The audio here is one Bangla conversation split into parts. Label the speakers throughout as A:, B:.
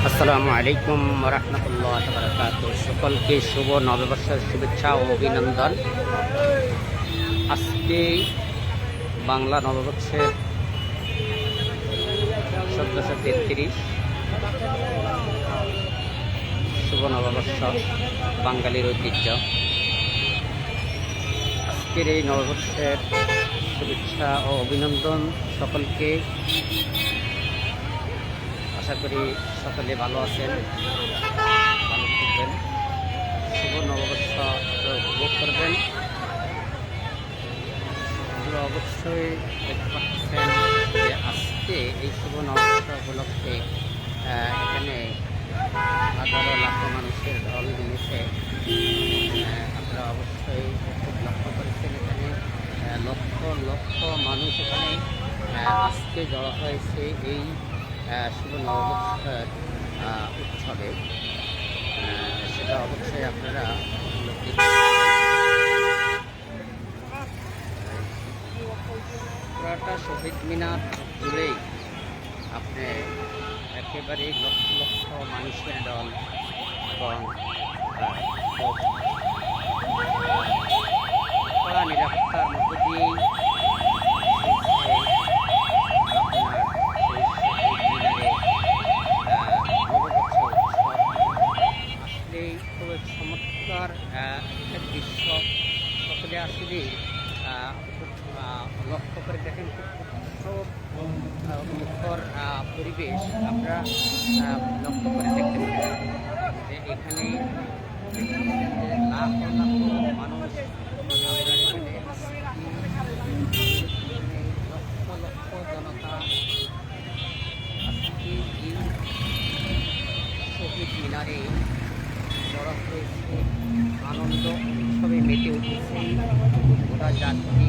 A: আসসালামু আলাইকুম রহমতুল্লাহ বারাকাতুহু। সকলকে শুভ নববর্ষের শুভেচ্ছা ও অভিনন্দন। আজকে বাংলা নববর্ষের 1433 শুভ নববর্ষ, বাঙালির ঐতিহ্য। আজকের এই নববর্ষের শুভেচ্ছা ও অভিনন্দন সকলকে। আশা করি সকলে ভালো আছেন, ভালো থাকবেন, শুভ নববর্ষ উপভোগ করবেন। আপনারা অবশ্যই দেখতে পাচ্ছেন যে আজকে এই শুভ নববর্ষ উপলক্ষে এখানে হাজারো লাখো মানুষের ঢল নেমেছে। আপনারা অবশ্যই খুব লক্ষ্য করেছেন, এখানে লক্ষ লক্ষ মানুষ এখানে আজকে জড়ো হয়েছে এই শুভ নববর্ষের উৎসবে। সেটা অবশ্যই আপনারা উপলব্ধি পুরাটা শহীদ মিনার জুড়েই আপনি একেবারে লক্ষ লক্ষ মানুষের দল এবং খুব কড়া নিরাপত্তার মধ্য দিয়েই খুব চমৎকার একটা দৃশ্য। সকলে আসলে খুব লক্ষ্য করে দেখেন, খুব মুখর পরিবেশ। আমরা লক্ষ্য করে দেখতে পারি যে এখানে লাখ লাখ মানুষ, লক্ষ লক্ষ জনতা আজকে এই শহীদ মিনারে জড়ো হয়েছে, আনন্দ উৎসবে মেতে উঠেছে গোটা জাতি।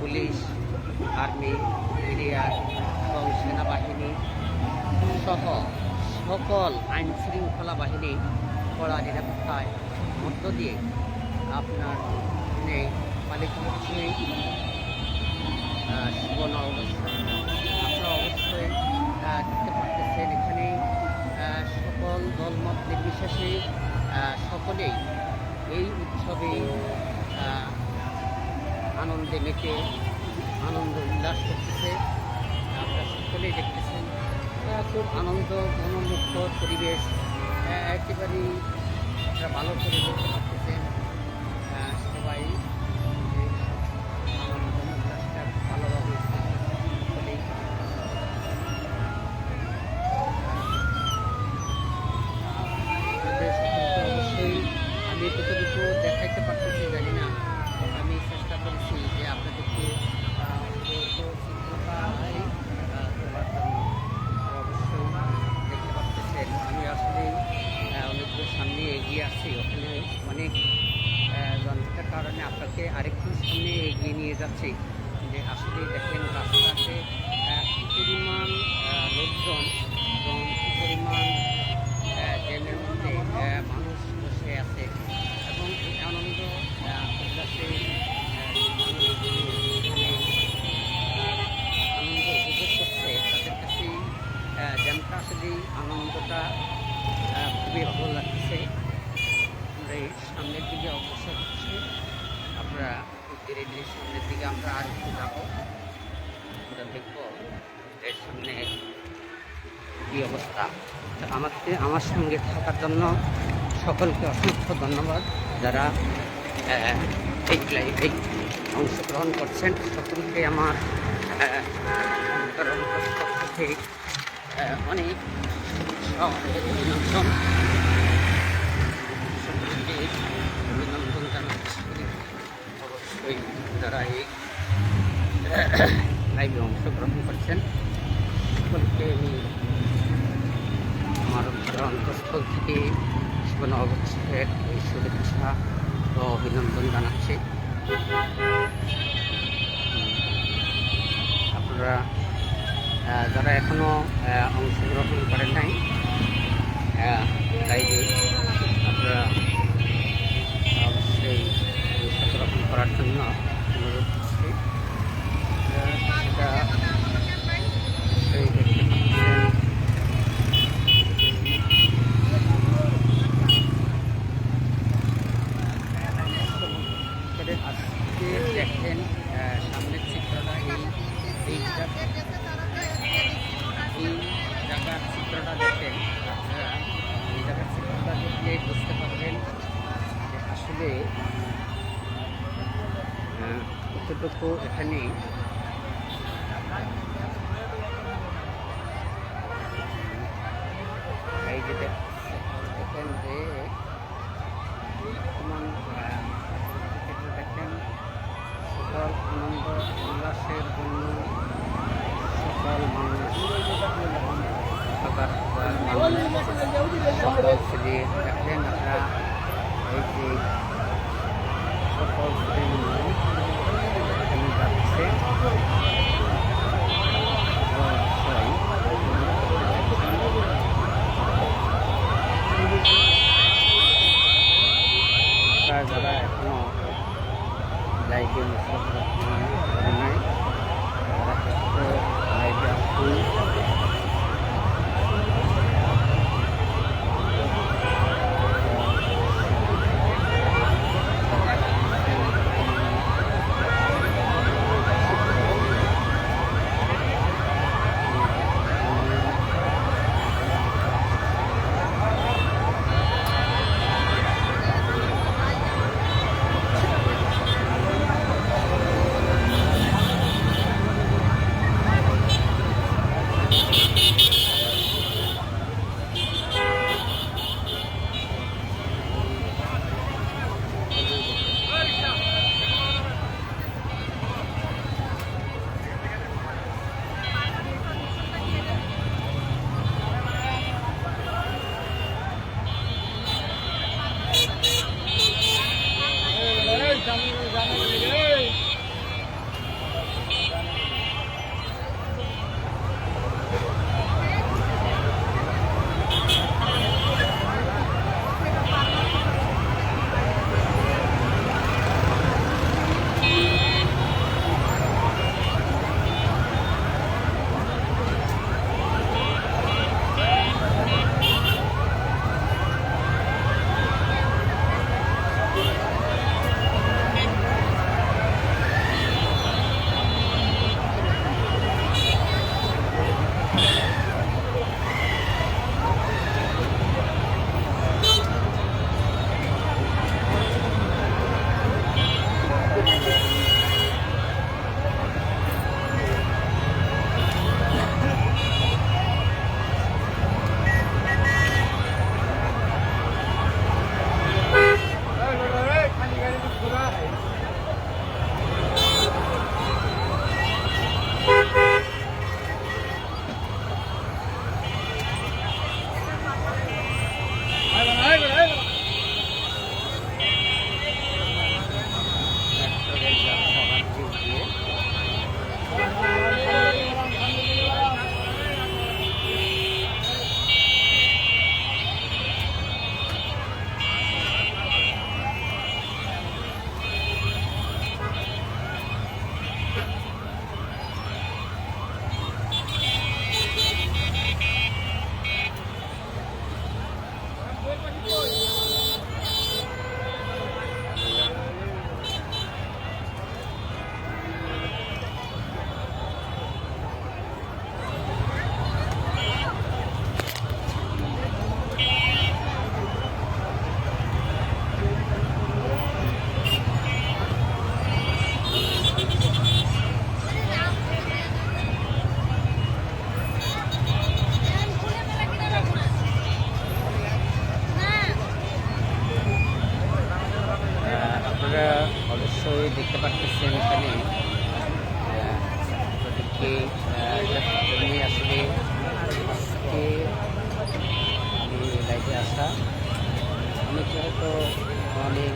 A: পুলিশ, আর্মি, মিডিয়ার এবং সেনাবাহিনী সহ সকল আইন শৃঙ্খলা বাহিনী কড়া নিরাপত্তায় মধ্য দিয়ে আপনার পালিত হচ্ছে শুভ নববর্ষ। আপনারা অবশ্যই দেখতে পাচ্ছেন এখানে সকল দলমত নির্বিশেষে সকলেই এই উৎসবে আনন্দে মেতে আনন্দ উল্লাস করতেছে। আপনারা সকলেই দেখতেছেন খুব আনন্দ মনোমুগ্ধ পরিবেশ, একেবারেই আপনারা ভালো করে দেখতে পাচ্ছেন। সবাই আনন্দ উল্লাসটা ভালোভাবে সকলেই অবশ্যই আমি কতটুকু দেখাইতে পারতেছি জানি না, আমি চেষ্টা করেছি যে আপনাদেরকে চিত্রতায় তোলার জন্য। অবশ্যই দেখতে পাচ্ছেন আমি আসলে অনেক সামনে এগিয়ে আসছি, ওখানে অনেক যন্ত্রের কারণে আপনাকে আরেকটু সামনে এগিয়ে নিয়ে যাচ্ছি। যে আসলে দেখেন রাস্তাতে কী পরিমাণ লোকজন এবং কী পরিমাণ জ্যামের মধ্যে মানুষ বসে আছে এবং এই আনন্দ উল্লাসে আনন্দ উপভোগ করছে। তাদের কাছে জ্যামটা আসলে আনন্দটা খুবই ভালো লাগছে। আমরা এই সামনের দিকে অগ্রসর হচ্ছি, আমরা সামনের দিকে আমরা আর একটু যাবো, আমরা দেখবো এর সামনে কী অবস্থা। তো আমার সঙ্গে থাকার জন্য সকলকে অসংখ্য ধন্যবাদ। যারা এই লাইভে অংশগ্রহণ করছেন সকলকে আমার পক্ষ থেকে অনেক অভিনন্দন সকলকে অভিনন্দন জানাচ্ছি। অবশ্যই যারা এই লাইভে অংশগ্রহণ করছেন সকলকে আমি আমার অন্তঃস্থল থেকে জীবন অবচ্ছেদ শুভেচ্ছা ও অভিনন্দন জানাচ্ছি। আপনারা যারা এখনও অংশগ্রহণ করেন নাই লাইভে, আপনারা অবশ্যই অংশগ্রহণ করার জন্য অনুরোধ করছি। সেটা অবশ্যই দেখতে পাচ্ছেন। আজকে দেখেন সামনের চিত্রটা এই জায়গার চিত্রটা দেখেন। আপনারা এই জায়গার চিত্রটা দেখলে বুঝতে পারবেন যে আসলে কতটুকু এখানে এই যে দেখেন যে দেখেন সকল আনন্দ উল্লাসের জন্য সকল মানুষ সকল শ্রী দেখেন আপনারা এই যে সকল শ্রী এখানে যাচ্ছে। তো অনেক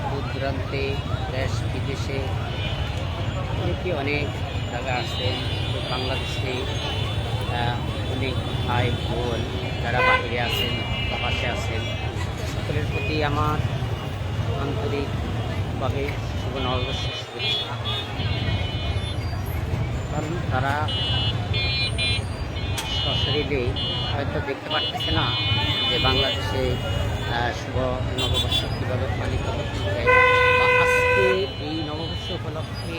A: দূর দূরান্তে দেশ বিদেশে অনেক জায়গা আছেন, বাংলাদেশে অনেক ভাই বোন যারা বাহিরে আছেন, প্রবাসে আছেন, সকলের প্রতি আমার আন্তরিকভাবে শুভ নববর্ষের শুভেচ্ছা। কারণ তারা সশরীরে হয়তো দেখতে পারতেছে না যে বাংলাদেশে শুভ নববর্ষ কীভাবে পালিত হচ্ছে। আজকে এই নববর্ষ উপলক্ষে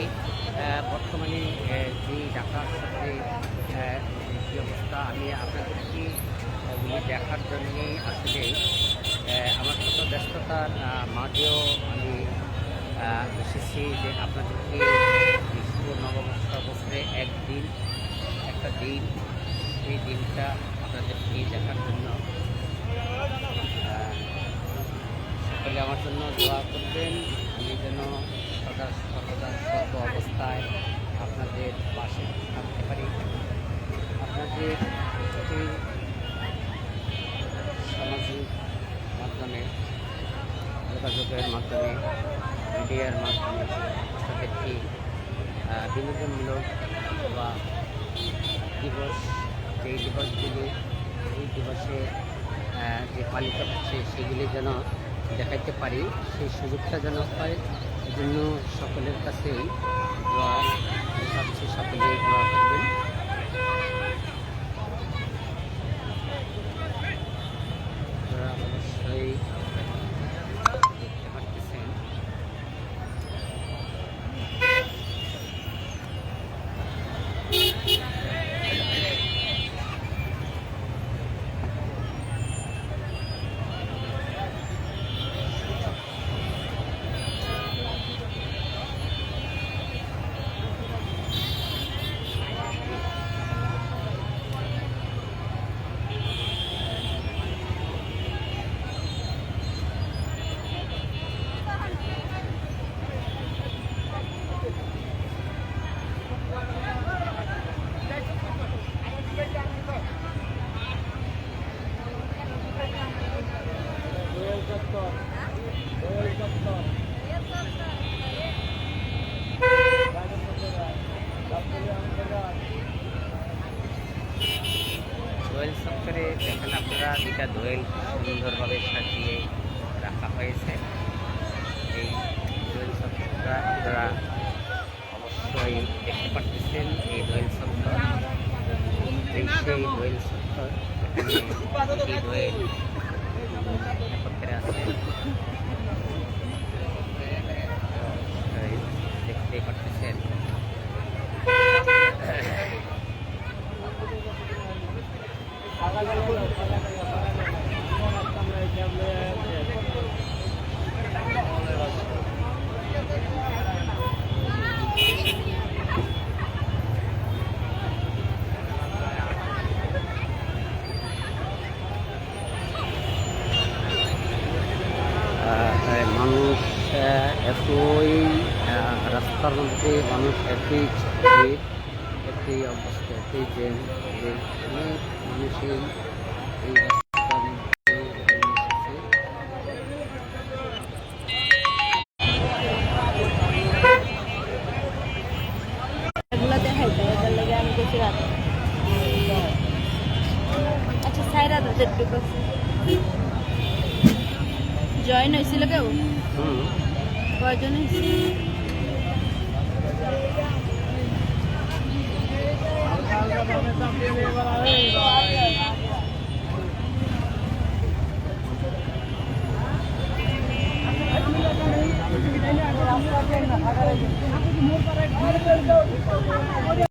A: বর্তমানে যে ঢাকার সাথে যে অবস্থা, আমি আপনাদেরকে দেখার জন্যে আসলে আমার কত ব্যস্ততার মাঝেও আমি এসেছি যে আপনাদেরকে শুভ নববর্ষ বছরে একটা দিন, সেই দিনটা আপনাদেরকে দেখার জন্য সকলে আমার জন্য দোয়া করবেন। আমি যেন সর্বদা সর্ব অবস্থায় আপনাদের পাশে থাকতে পারি। আপনাদের সামাজিক মাধ্যমে, যোগাযোগের মাধ্যমে, মিডিয়ার মাধ্যমে তাদেরকে বিনোদনমূলক বা দিবস, যেই দিবসগুলি এই দিবসে যে পালিত হচ্ছে সেগুলি যেন দেখাইতে পারি, সেই সুযোগটা যেন হয়। এজন্য সকলের কাছেই দোয়া চাচ্ছি, সকলেই দোয়া করবেন। অবশ্যই দেখতে পারতেছেন দোয়েল চত্বরে দেখেন আপনারা, দুটা দোয়েল সুন্দরভাবে সাজিয়ে রাখা হয়েছে। এই দোয়েল চত্বরটা আপনারা অবশ্যই দেখতে পাচ্ছেন। এই দোয়েল চত্বর, সেই দোয়েল চত্বর, এখানে দোয়েল একত্রে আছে, দেখতে পাচ্ছেন। মানুষ এতই রাস্তার মধ্যে, মানুষ একই অবস্থা, একই যে অনেক মানুষই এই রাস্তার মধ্যে
B: জয়েন হয়েছিল কেউ? কয়জন হয়েছিল?